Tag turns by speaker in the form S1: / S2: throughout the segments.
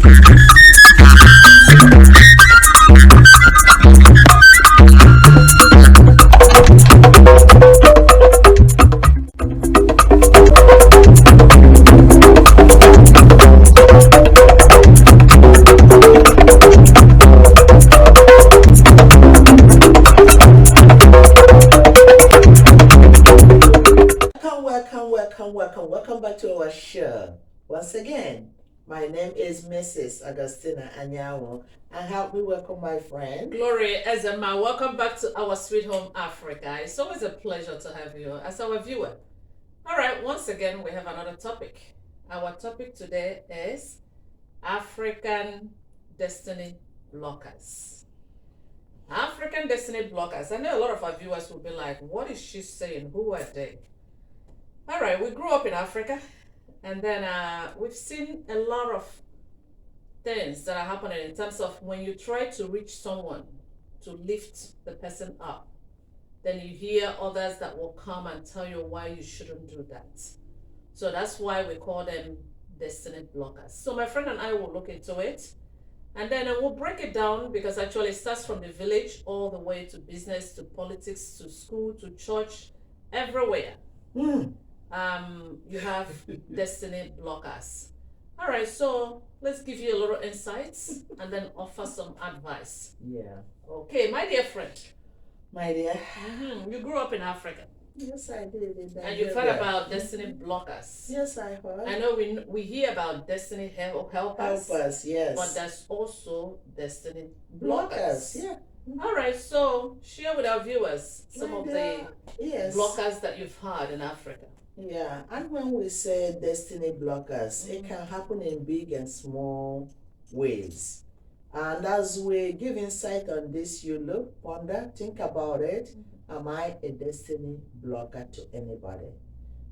S1: Welcome back to our show. Once again, my name is Mrs. Augustina Anyanwu, and help me welcome my friend.
S2: Glory, Ezemma, welcome back to our sweet home Africa. It's always a pleasure to have you as our viewer. All right, once again, we have another topic. Our topic today is African destiny blockers. African destiny blockers. I know a lot of our viewers will be like, what is she saying? Who are they? All right, we grew up in Africa, and then we've seen a lot of things that are happening in terms of when you try to reach someone to lift the person up, then you hear others that will come and tell you why you shouldn't do that. So that's why we call them destiny blockers. So my friend and I will look into it, and then we'll break it down, because actually it starts from the village all the way to business, to politics, to school, to church, everywhere. You have destiny blockers. All right, so let's give you a little insights and then offer some advice.
S1: Yeah.
S2: Okay, my dear friend.
S1: My dear.
S2: You grew up in Africa.
S1: Yes, I did.
S2: And you've heard about destiny blockers.
S1: Yes, I heard.
S2: I know we hear about destiny helpers.
S1: Yes.
S2: But there's also destiny
S1: blockers. Yeah.
S2: All right, so share with our viewers some of the
S1: yes.
S2: blockers that you've had in Africa.
S1: Yeah, and when we say destiny blockers, it can happen in big and small ways. And as we give insight on this, you look, ponder, think about it. Am I a destiny blocker to anybody?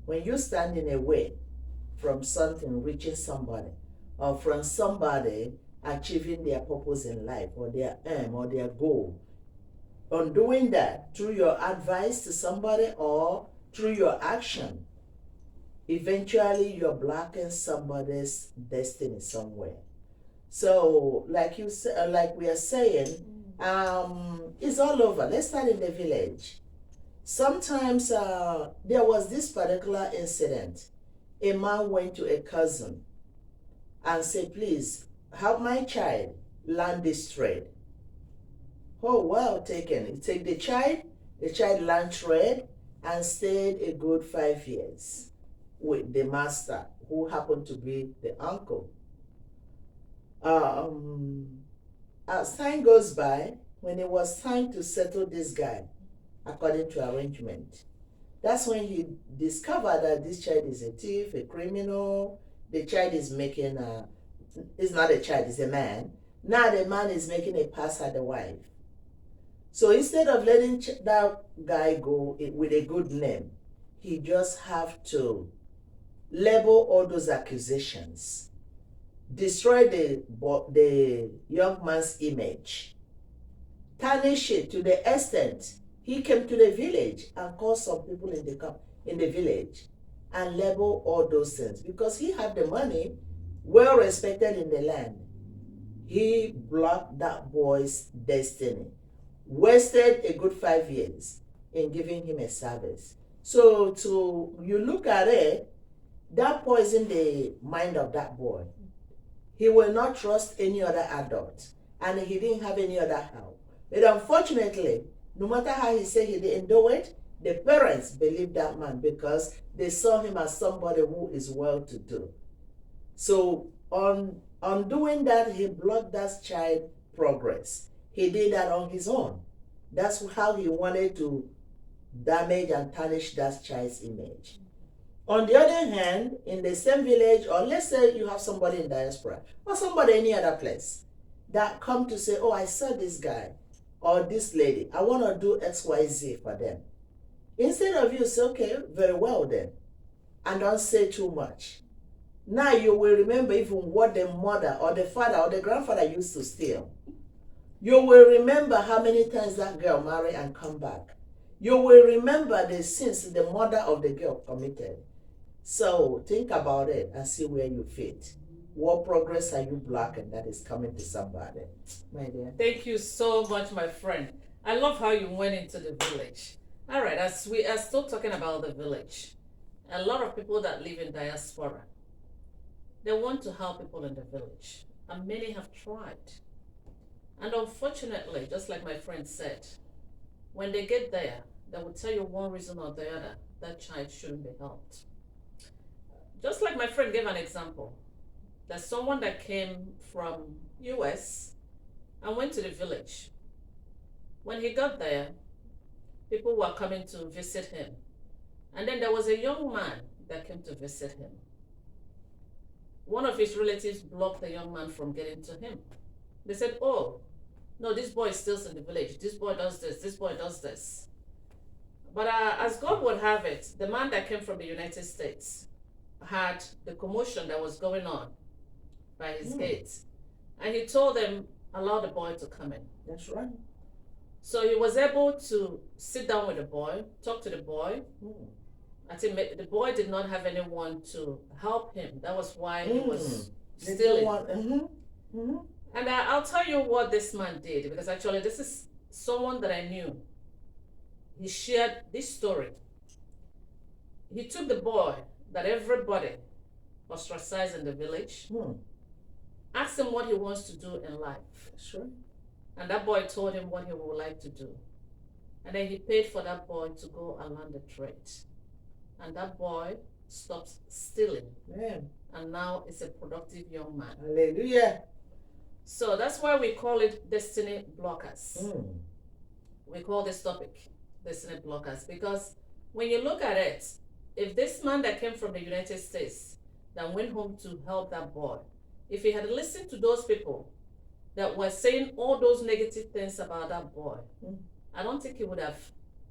S1: When you stand in a way from something reaching somebody, or from somebody achieving their purpose in life, or their aim, or their goal, on doing that through your advice to somebody or through your action, eventually you're blocking somebody's destiny somewhere. So like we are saying, it's all over. Let's start in the village. Sometimes there was this particular incident. A man went to a cousin and said, please help my child learn this trade. Oh, well taken. He take the child learned trade and stayed a good 5 years with the master, who happened to be the uncle. As time goes by, when it was time to settle this guy according to arrangement, that's when he discovered that this child is a thief, a criminal. The child is making it's not a child, it's a man. Now the man is making a pass at the wife. So instead of letting that guy go with a good name, he just have to label all those accusations, destroy the young man's image, tarnish it to the extent he came to the village and called some people in the village and label all those things. Because he had the money, well respected in the land, he blocked that boy's destiny, wasted a good 5 years in giving him a service. So you look at it, that poisoned the mind of that boy. He will not trust any other adult, and he didn't have any other help. But unfortunately, no matter how he said he didn't do it, the parents believed that man because they saw him as somebody who is well-to-do. So on doing that, he blocked that child's progress. He did that on his own. That's how he wanted to damage and tarnish that child's image. On the other hand, in the same village, or let's say you have somebody in diaspora, or somebody any other place, that come to say, oh, I saw this guy or this lady, I want to do XYZ for them. Instead of you say, okay, very well then, and don't say too much. Now you will remember even what the mother or the father or the grandfather used to steal. You will remember how many times that girl married and come back. You will remember the sins the mother of the girl committed. So think about it and see where you fit. What progress are you blocking that is coming to somebody, my dear?
S2: Thank you so much, my friend. I love how you went into the village. All right, as we are still talking about the village, a lot of people that live in diaspora, they want to help people in the village, and many have tried. And unfortunately, just like my friend said, when they get there, they will tell you one reason or the other that child shouldn't be helped. Just like my friend gave an example, there's someone that came from US and went to the village. When he got there, people were coming to visit him. And then there was a young man that came to visit him. One of his relatives blocked the young man from getting to him. They said, oh, no, this boy is still in the village. This boy does this boy does this. But as God would have it, the man that came from the United States had the commotion that was going on by his gate. And he told them, allow the boy to come in.
S1: That's right.
S2: So he was able to sit down with the boy, talk to the boy. I think the boy did not have anyone to help him. That was why he was stealing. And I'll tell you what this man did, because actually this is someone that I knew. He shared this story. He took the boy that everybody ostracized in the village, asked him what he wants to do in life.
S1: Sure.
S2: And that boy told him what he would like to do. And then he paid for that boy to go and learn the trade. And that boy stopped stealing.
S1: Man.
S2: And now is a productive young man.
S1: Hallelujah.
S2: So that's why we call it destiny blockers. We call this topic destiny blockers, because when you look at it, if this man that came from the United States that went home to help that boy, if he had listened to those people that were saying all those negative things about that boy, I don't think he would have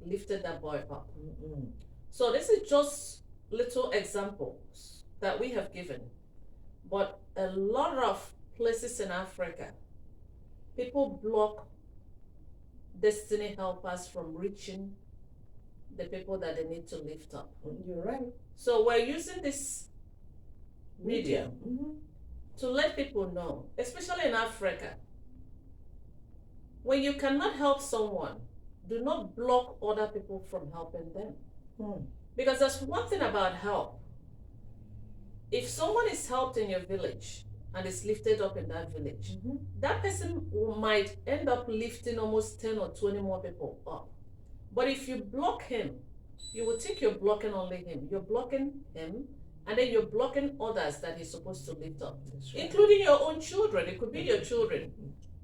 S2: lifted that boy up. So this is just little examples that we have given. But a lot of places in Africa, people block destiny helpers from reaching the people that they need to lift up.
S1: You're right.
S2: So we're using this medium to let people know, especially in Africa, when you cannot help someone, do not block other people from helping them. Because there's one thing about help. If someone is helped in your village and is lifted up in that village, that person might end up lifting almost 10 or 20 more people up. But if you block him, you will think you're blocking only him. You're blocking him, and then you're blocking others that he's supposed to lift up, right, including your own children. It could be your children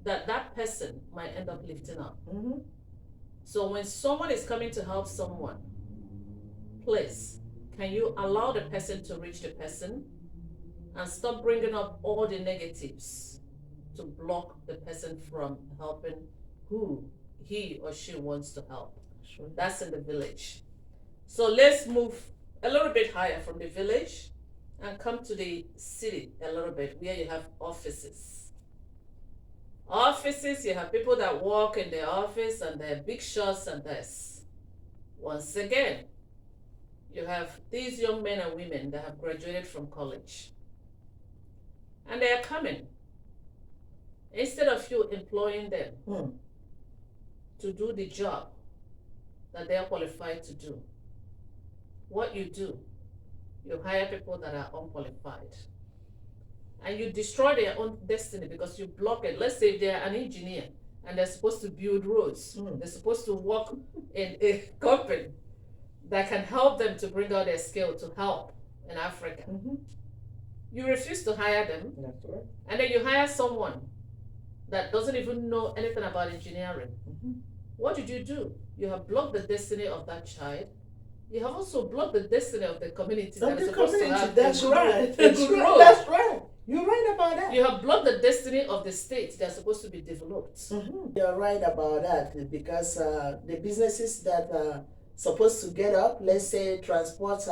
S2: that person might end up lifting up. So when someone is coming to help someone, please, can you allow the person to reach the person and stop bringing up all the negatives to block the person from helping who he or she wants to help? Sure. That's in the village. So let's move a little bit higher from the village and come to the city a little bit, where you have offices. Offices, you have people that work in the office and they're big shots and this. Once again, you have these young men and women that have graduated from college. And they are coming. Instead of you employing them to do the job that they are qualified to do, what you do, you hire people that are unqualified. And you destroy their own destiny because you block it. Let's say they're an engineer and they're supposed to build roads. They're supposed to work in a company that can help them to bring out their skill to help in Africa. You refuse to hire them.
S1: That's right.
S2: And then you hire someone that doesn't even know anything about engineering. What did you do? You have blocked the destiny of that child. You have also blocked the destiny of the community that is supposed to have
S1: That's right.
S2: That's right.
S1: That's right. You're right about that.
S2: You have blocked the destiny of the state that's supposed to be developed.
S1: You're right about that, because the businesses that are supposed to get up, let's say transport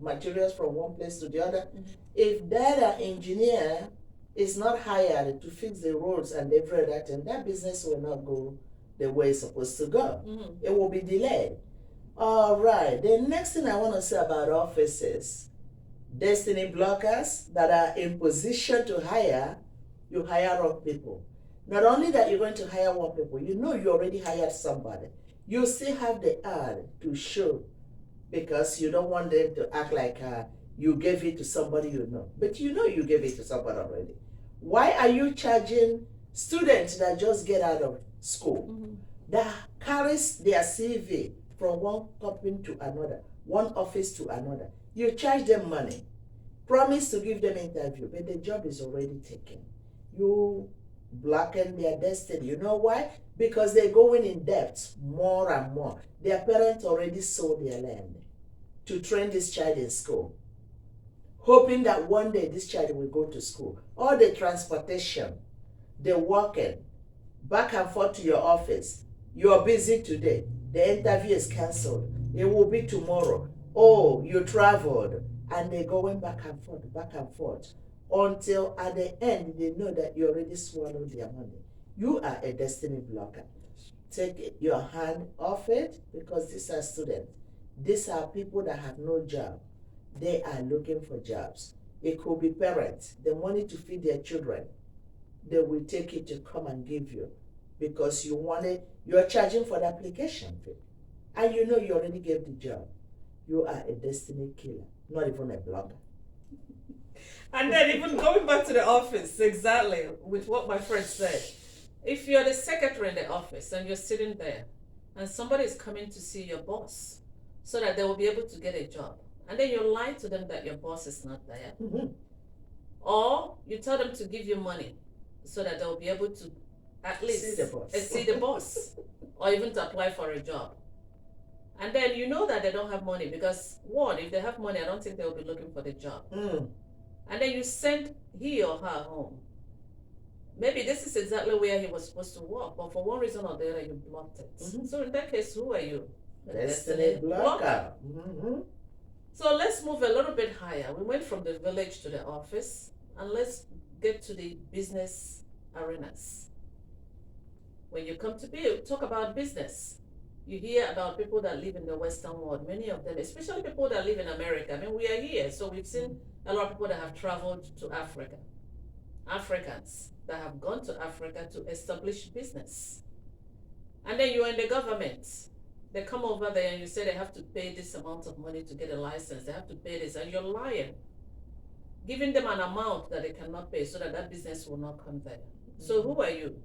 S1: materials from one place to the other, if that engineer is not hired to fix the roads and every other thing, that business will not go the way it's supposed to go. It will be delayed. All right. The next thing I want to say about offices, Destiny blockers that are in position to hire, you hire wrong people. Not only that you're going to hire one people, you know you already hired somebody. You still have the ad to show because you don't want them to act like you gave it to somebody you know. But you know you gave it to somebody already. Why are you charging students that just get out of school, that carries their CV from one company to another, one office to another? You charge them money, promise to give them interview, but the job is already taken. You blacken their destiny. You know why? Because they're going in debt more and more. Their parents already sold their land to train this child in school, hoping that one day this child will go to school. All the transportation, the walking, back and forth to your office. You're busy today. The interview is cancelled. It will be tomorrow. Oh, you traveled. And they're going back and forth, until at the end they know that you already swallowed their money. You are a destiny blocker. Take your hand off it, because these are students. These are people that have no job. They are looking for jobs. It could be parents, the money to feed their children. They will take it to come and give you because you want it. You're charging for the application fee, and you know you already gave the job. You are a destiny killer, not even a blogger.
S2: And then even going back to the office, exactly with what my friend said. If you're the secretary in the office and you're sitting there and somebody is coming to see your boss so that they will be able to get a job, and then you lie to them that your boss is not there, or you tell them to give you money so that they'll be able to at least see the boss or even to apply for a job. And then you know that they don't have money because, one, if they have money, I don't think they'll be looking for the job. And then you send he or her home. Maybe this is exactly where he was supposed to work, but for one reason or the other, you blocked it. So in that case, who are you?
S1: Destiny blocker.
S2: So let's move a little bit higher. We went from the village to the office, and let's get to the business arenas. When you come to talk about business, you hear about people that live in the Western world, many of them, especially people that live in America. I mean, we are here, so we've seen a lot of people that have traveled to Africa, Africans that have gone to Africa to establish business. And then you're in the government. They come over there and you say they have to pay this amount of money to get a license. They have to pay this, and you're lying, giving them an amount that they cannot pay so that business will not come there. So who are you?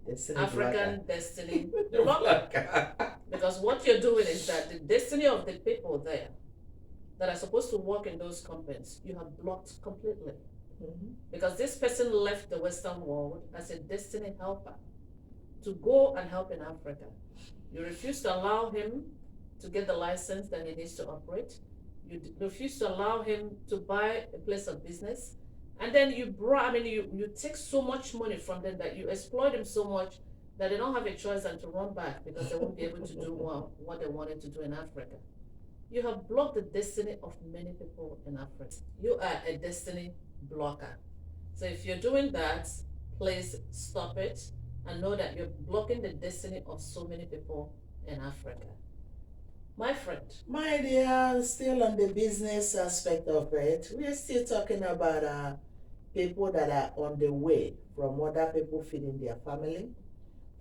S1: Destiny
S2: African
S1: blocker.
S2: destiny blocker. Because what you're doing is that the destiny of the people there that are supposed to work in those companies, you have blocked completely. Because this person left the Western world as a destiny helper to go and help in Africa. You refuse to allow him to get the license that he needs to operate. You refuse to allow him to buy a place of business. And then you take so much money from them that you exploit them so much that they don't have a choice than to run back because they won't be able to do what they wanted to do in Africa. You have blocked the destiny of many people in Africa. You are a destiny blocker. So if you're doing that, please stop it and know that you're blocking the destiny of so many people in Africa. My friend.
S1: My dear, still on the business aspect of it, we're still talking about people that are on the way from other people feeding their family,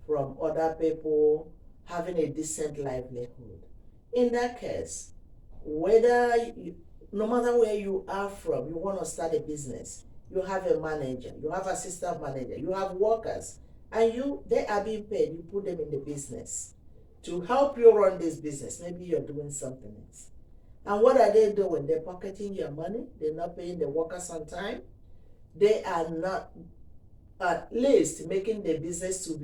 S1: from other people having a decent livelihood. In that case, no matter where you are from, you want to start a business, you have a manager, you have assistant manager, you have workers, and they are being paid, you put them in the business to help you run this business. Maybe you're doing something else. And what are they doing? They're pocketing your money. They're not paying the workers on time. They are not at least making the business to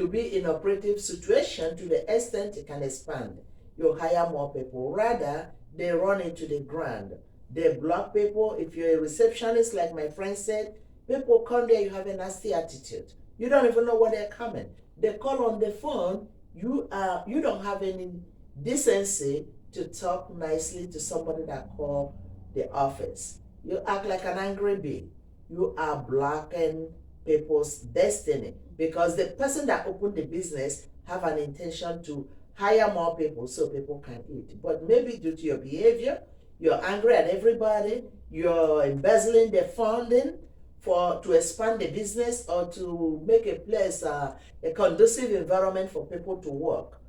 S1: be in operative situation to the extent it can expand. You hire more people. Rather, they run into the ground. They block people. If you're a receptionist, like my friend said, people come there, you have a nasty attitude. You don't even know where they're coming. They call on the phone. You don't have any decency to talk nicely to somebody that called the office. You act like an angry bee. You are blocking people's destiny because the person that opened the business have an intention to hire more people so people can eat. But maybe due to your behavior, You're angry at everybody. You're embezzling the funding to expand the business or to make a place a conducive environment for people to work.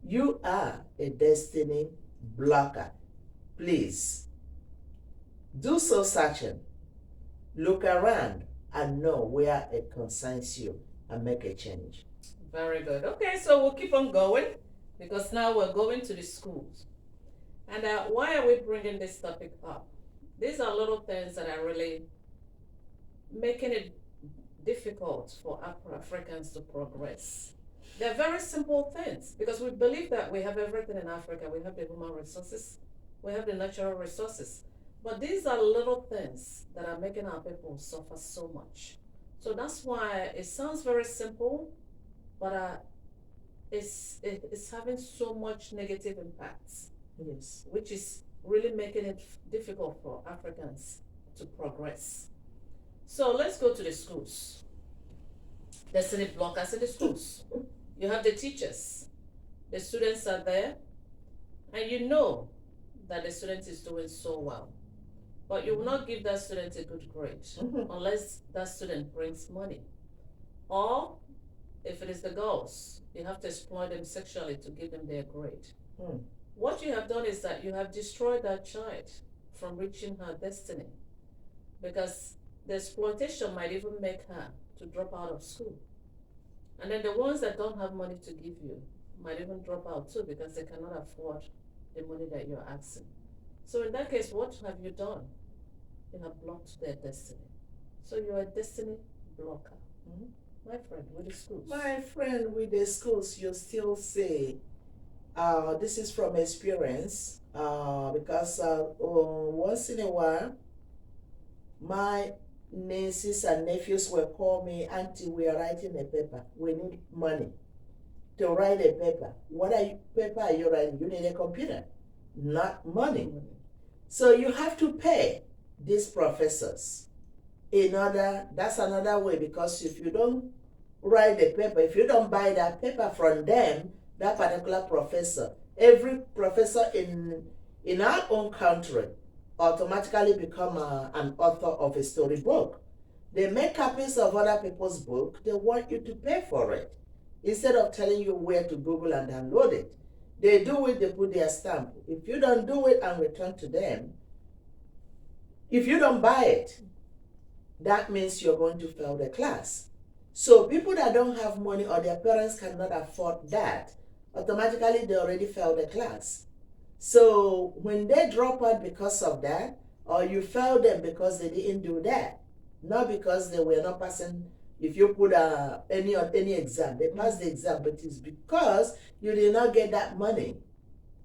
S1: You are a destiny blocker. Please do so searching. Look around and know where it concerns you and make a change.
S2: Very good. Okay, so we'll keep on going because now we're going to the schools. And why are we bringing this topic up? These are little things that are really making it difficult for Africans to progress. They're very simple things because we believe that we have everything in Africa. We have the human resources, we have the natural resources. But these are little things that are making our people suffer so much. So that's why it sounds very simple, but it's having so much negative impacts.
S1: Yes.
S2: Which is really making it difficult for Africans to progress. So let's go to the schools. Destiny blockers in the schools. You have the teachers. The students are there, and you know that the student is doing so well. But you will not give that student a good grade unless that student brings money. Or if it is the girls, you have to exploit them sexually to give them their grade. What you have done is that you have destroyed that child from reaching her destiny because the exploitation might even make her to drop out of school. And then the ones that don't have money to give you might even drop out too because they cannot afford the money that you're asking. So in that case, what have you done? You have blocked their destiny. So you're a destiny blocker. My friend, with the schools.
S1: My friend, with the schools, you still say, this is from experience, because once in a while, my nieces and nephews will call me, Auntie, we are writing a paper. We need money to write a paper. What paper are you writing? You need a computer, not money. So you have to pay these professors. That's another way, because if you don't write the paper, if you don't buy that paper from them, that particular professor, every professor in our own country automatically become an author of a storybook. They make copies of other people's book. They want you to pay for it instead of telling you where to Google and download it. They do it, they put their stamp. If you don't do it and return to them, if you don't buy it, that means you're going to fail the class. So people that don't have money or their parents cannot afford that, automatically they already failed the class. So when they drop out because of that, or you fail them because they didn't do that, not because they were not passing. If you put any exam, they pass the exam, but it's because you did not get that money.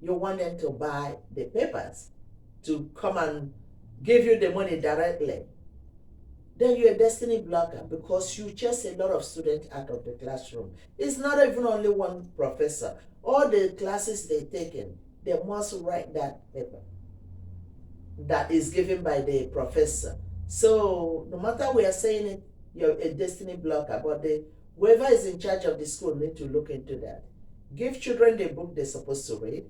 S1: You want them to buy the papers to come and give you the money directly. Then you're a destiny blocker because you chase a lot of students out of the classroom. It's not even only one professor. All the classes they're taking, they must write that paper that is given by the professor. So no matter we are saying it, you're a destiny blocker, but whoever is in charge of the school need to look into that. Give children the book they're supposed to read,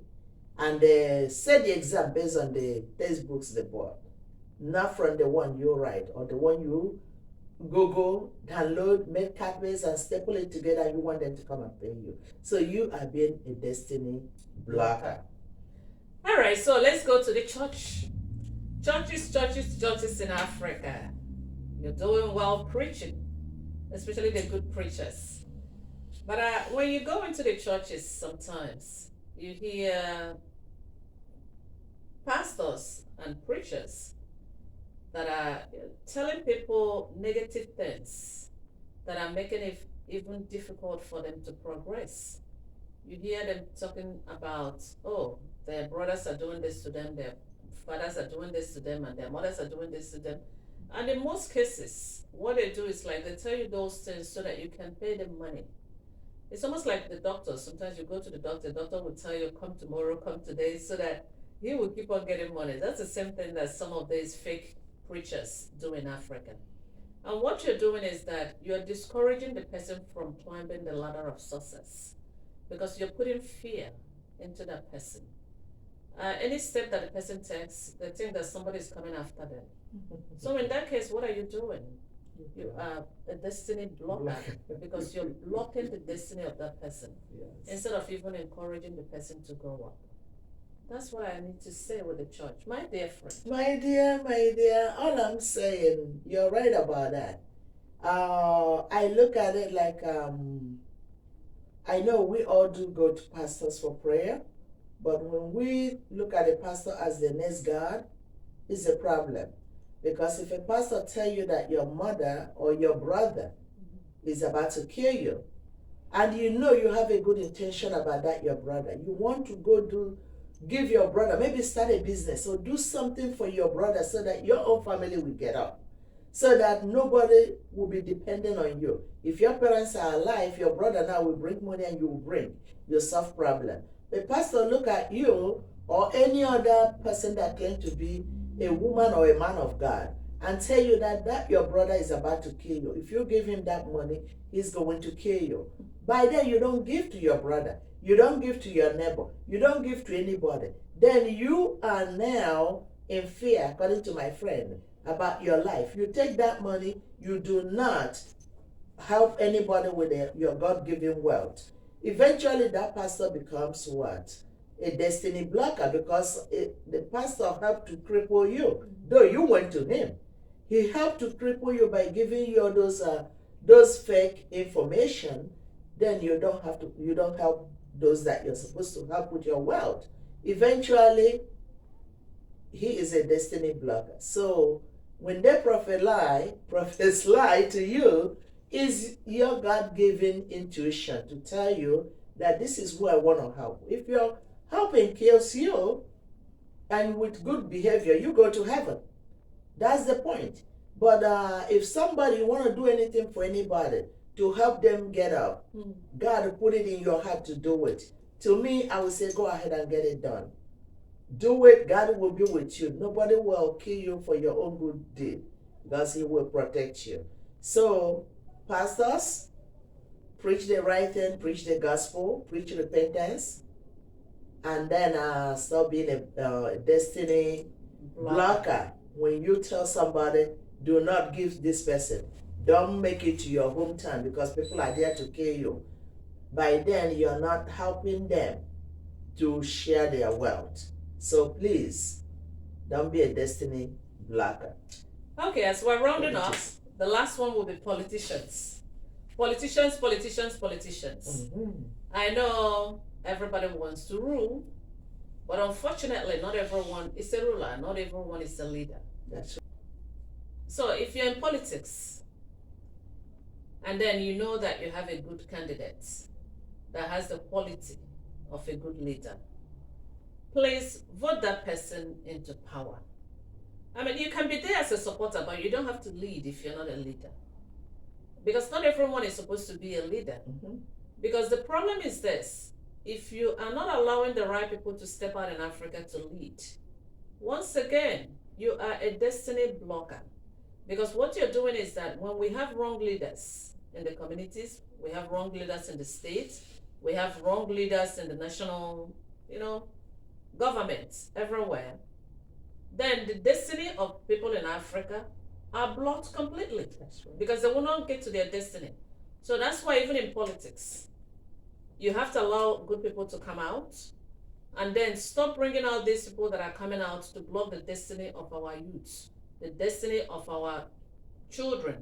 S1: and set the exam based on the textbooks they bought, not from the one you write or the one you Google, download, make copies and staple it together. You want them to come and pay you. So you are being a destiny blocker.
S2: All right, so let's go to the church. Churches in Africa. You're doing well preaching, especially the good preachers. But when you go into the churches, sometimes you hear pastors and preachers that are telling people negative things that are making it even difficult for them to progress. You hear them talking about, oh, their brothers are doing this to them, their fathers are doing this to them, and their mothers are doing this to them. And in most cases, what they do is like they tell you those things so that you can pay them money. It's almost like the doctor. Sometimes you go to the doctor will tell you, come tomorrow, come today, so that he will keep on getting money. That's the same thing that some of these fake preachers do in Africa. And what you're doing is that you're discouraging the person from climbing the ladder of success because you're putting fear into that person. any step that the person takes, they think that somebody is coming after them. So in that case, what are you doing? You are a destiny blocker because you're blocking the destiny of that person instead of even encouraging the person to grow up. That's what I need to say with the church. My dear friend.
S1: My dear, all I'm saying, you're right about that. I look at it like I know we all do go to pastors for prayer, but when we look at a pastor as the next God, it's a problem. Because if a pastor tell you that your mother or your brother is about to kill you, and you know you have a good intention about that, your brother, you want to go give your brother, maybe start a business or do something for your brother so that your own family will get up, so that nobody will be dependent on you. If your parents are alive, your brother now will bring money and you will bring, you solve problem. The pastor look at you or any other person that claims to be a woman or a man of God and tell you that your brother is about to kill you. If you give him that money, he's going to kill you. By then, you don't give to your brother. You don't give to your neighbor. You don't give to anybody. Then you are now in fear, according to my friend, about your life. You take that money, you do not help anybody with your God-given wealth. Eventually, that pastor becomes what? A destiny blocker, because the pastor helped to cripple you, though you went to him. He helped to cripple you by giving you those fake information. Then you don't help those that you're supposed to help with your wealth. Eventually, he is a destiny blocker. So when they prophets lie to you, is your God-given intuition to tell you that this is who I want to help. If your helping kills you, and with good behavior, you go to heaven. That's the point. But if somebody want to do anything for anybody to help them get up, God put it in your heart to do it. To me, I would say go ahead and get it done. Do it, God will be with you. Nobody will kill you for your own good deed, because he will protect you. So, pastors, preach the right thing, preach the gospel, preach repentance, and then stop being a destiny blocker. When you tell somebody, do not give this person, don't make it to your hometown because people are there to kill you. By then, you're not helping them to share their wealth. So please, don't be a destiny blocker.
S2: Okay, as we're rounding up, the last one will be politicians. Politicians. I know everybody wants to rule, but unfortunately, not everyone is a ruler, not everyone is a leader.
S1: That's right.
S2: So if you're in politics, and then you know that you have a good candidate that has the quality of a good leader, please vote that person into power. I mean, you can be there as a supporter, but you don't have to lead if you're not a leader. Because not everyone is supposed to be a leader. Because the problem is this: if you are not allowing the right people to step out in Africa to lead, once again, you are a destiny blocker. Because what you're doing is that when we have wrong leaders in the communities, we have wrong leaders in the states, we have wrong leaders in the national, governments everywhere, then the destiny of people in Africa are blocked completely. That's right. Because they will not get to their destiny. So that's why even in politics, you have to allow good people to come out and then stop bringing out these people that are coming out to block the destiny of our youth, the destiny of our children,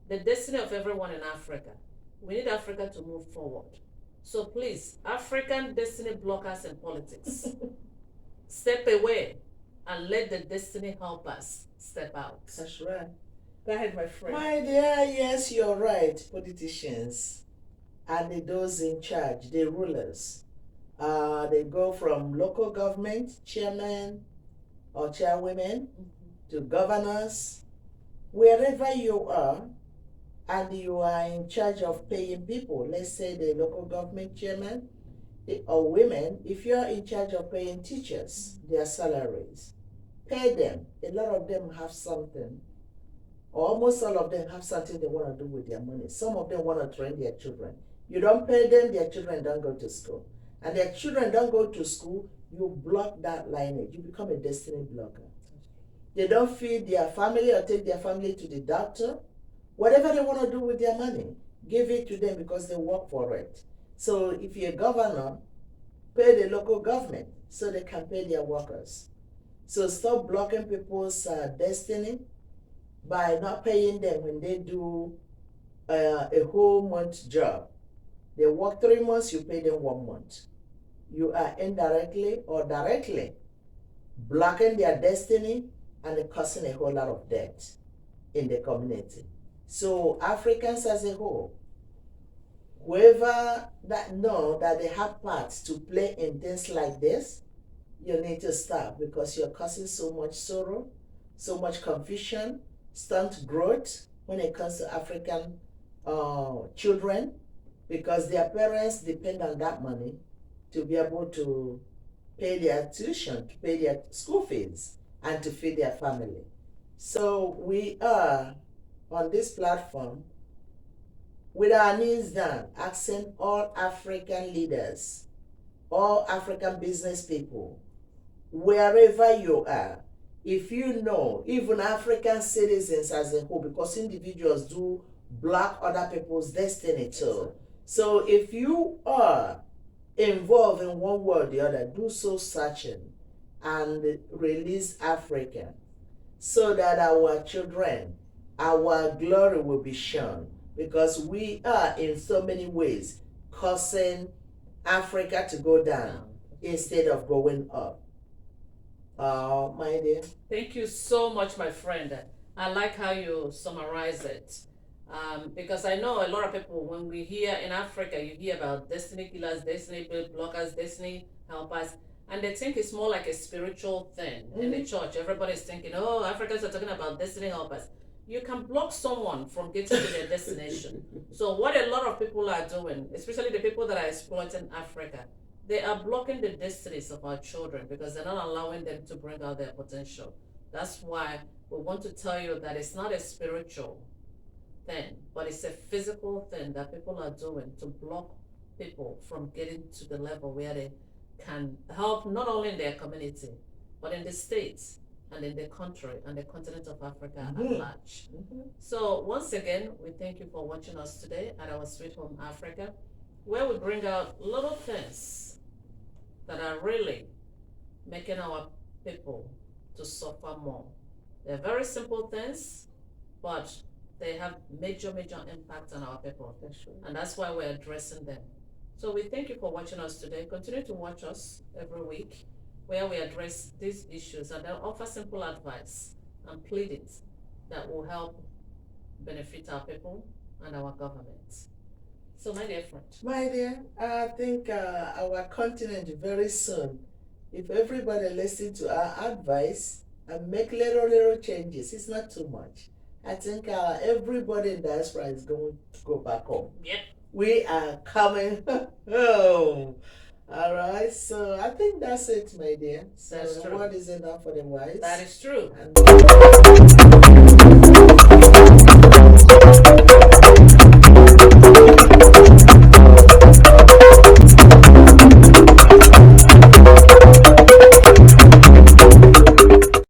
S2: the destiny of everyone in Africa. We need Africa to move forward. So please, African destiny blockers in politics, step away and let the destiny helpers step out.
S1: That's right.
S2: Go ahead, my friend.
S1: My dear, yes, you're right. Politicians and those in charge, the rulers, they go from local government chairman or chairwomen to governors, wherever you are, and you are in charge of paying people. Let's say the local government chairman or women, if you're in charge of paying teachers their salaries, pay them. A lot of them have something, or almost all of them have something they want to do with their money. Some of them want to train their children. You don't pay them, their children don't go to school. And their children don't go to school, you block that lineage. You become a destiny blocker. They don't feed their family or take their family to the doctor. Whatever they want to do with their money, give it to them because they work for it. So if you're a governor, pay the local government so they can pay their workers. So stop blocking people's destiny by not paying them when they do a whole month job. They work 3 months, you pay them 1 month. You are indirectly or directly blocking their destiny and causing a whole lot of debt in the community. So Africans as a whole, whoever that know that they have parts to play in things like this, you need to stop because you're causing so much sorrow, so much confusion, stunt growth when it comes to African children, because their parents depend on that money to be able to pay their tuition, to pay their school fees, and to feed their family. So we are on this platform with our knees down, asking all African leaders, all African business people, wherever you are, if you know, even African citizens as a whole, because individuals do block other people's destiny too. So if you are involved in one way or the other, do so searching and release Africa so that our children, our glory will be shown, because we are in so many ways causing Africa to go down instead of going up. My dear.
S2: Thank you so much, my friend. I like how you summarize it. Because I know a lot of people, when we hear in Africa, you hear about destiny killers, destiny blockers, destiny helpers, and they think it's more like a spiritual thing in the church. Everybody's thinking, oh, Africans are talking about destiny helpers. You can block someone from getting to their destination. So what a lot of people are doing, especially the people that are exploiting Africa, they are blocking the destinies of our children because they're not allowing them to bring out their potential. That's why we want to tell you that it's not a spiritual thing, but it's a physical thing that people are doing to block people from getting to the level where they can help not only in their community, but in the states and in the country and the continent of Africa at large. So once again, we thank you for watching us today at our Sweet Home Africa, where we bring out little things that are really making our people to suffer more. They're very simple things, but they have major impact on our people. And that's why we're addressing them. So we thank you for watching us today. Continue to watch us every week, where we address these issues and then offer simple advice and pleadings that will help benefit our people and our government. So my dear friend.
S1: My dear, I think our continent very soon, if everybody listen to our advice and make little changes, it's not too much. I think everybody in diaspora is going to go back home.
S2: Yep.
S1: We are coming home. All right, so I think that's it, my dear. So
S2: That's true.
S1: What is enough for the wise?
S2: That is true.
S1: And